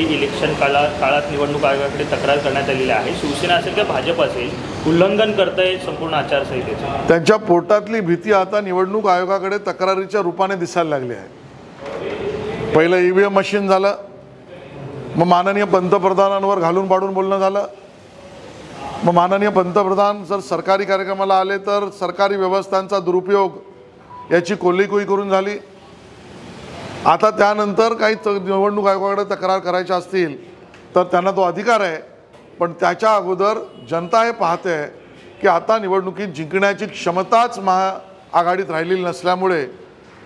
Election काळात निवडणूक आयोगाकडे तक्रार करण्यात आलेली आहे। शिवसेना असेल किंवा भाजप असेल उल्लंघन करतंय संपूर्ण आचारसंहितेचं। त्यांच्या पोटातली भीती आता निवडणूक आयोगाकडे तक्रारीच्या रूपाने दिसायला लागली आहे। पहिलं ईव्हीएम मशीन झालं, मग माननीय पंतप्रधानांवर घालून पाडून बोलणं झालं, मग माननीय पंतप्रधान जर सरकारी कार्यक्रमाला आले तर सरकारी व्यवस्थांचा दुरुपयोग याची कोल्हेकुई करून झाली। आता त्यानंतर काही निवडणूक आयोगाकडे तक्रार करायची असतील तर त्यांना तो अधिकार आहे, पण त्याच्या अगोदर जनता हे पाहते की आता निवडणुकीत जिंकण्याची क्षमताच महाआघाडीत राहिलेली नसल्यामुळे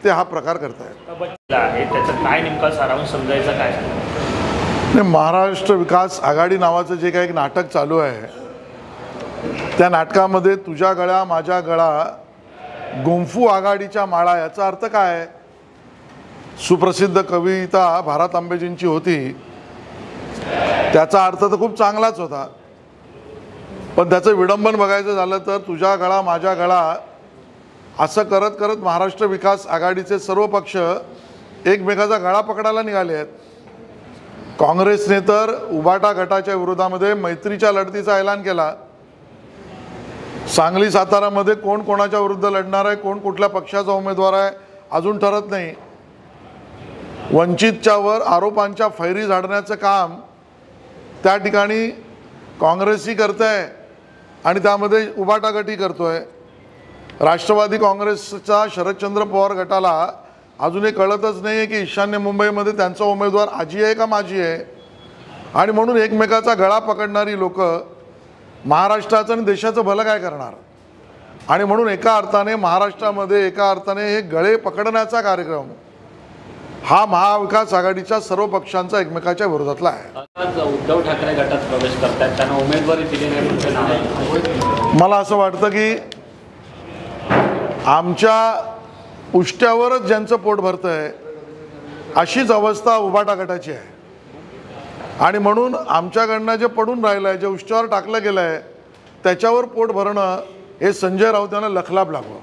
ते हा प्रकार करतायत। त्याचा काय नेमका सारांश समजायचा काय? महाराष्ट्र विकास आघाडी नावाचं जे काही एक नाटक चालू आहे, त्या नाटकामध्ये तुझ्या गळा माझ्या गळा गुंफू आघाडीच्या माळा याचा अर्थ काय? सुप्रसिद्ध कविता भारत आंबेजींची होती, त्याचा अर्थ तर खूप चांगलाच होता, पण त्याचं विडंबन बघायचं झालं तर तुझ्या गळा माझ्या गळा असं करत करत महाराष्ट्र विकास आघाडीचे सर्व पक्ष एकमेकाचा गळा पकडायला निघाले आहेत। काँग्रेसने तर उबाटा गटाच्या विरोधामध्ये मैत्रीच्या लढतीचा ऐलान केला। सांगली सातारामध्ये कोण कोणाच्या विरुद्ध लढणार आहे, कोण कुठल्या पक्षाचा उमेदवार आहे अजून ठरत नाही। वंचितच्या वर आरोपांच्या फैरी झाडण्याचं काम त्या ठिकाणी काँग्रेसही करते आहे आणि त्यामध्ये उबाटा गटही करतोय। राष्ट्रवादी काँग्रेसचा शरदचंद्र पवार गटाला अजून हे कळतच नाही आहे की ईशान्य मुंबईमध्ये त्यांचा उमेदवार आजी आहे का माझी आहे, आणि म्हणून एकमेकाचा गळा पकडणारी लोक महाराष्ट्राचं आणि देशाचं भलं काय करणार? आणि म्हणून एका अर्थाने महाराष्ट्रामध्ये एका अर्थाने हे गळे पकडण्याचा कार्यक्रम हा महाविकास आघाडीच्या सर्व पक्षांचा एकमेकाच्या विरोधातला आहे। उद्धव ठाकरे गटात प्रवेश करतात, त्यांना उमेदवारी दिली नाही। मला असं वाटतं की आमच्या उष्ट्यावरच ज्यांचं पोट भरतंय अशीच अवस्था उबाटा गटाची आहे, आणि म्हणून आमच्याकडनं जे पडून राहिलं आहे, जे उष्ट्यावर टाकलं गेलं आहे त्याच्यावर पोट भरणं हे संजय राऊत यांना लखलाप लागलं।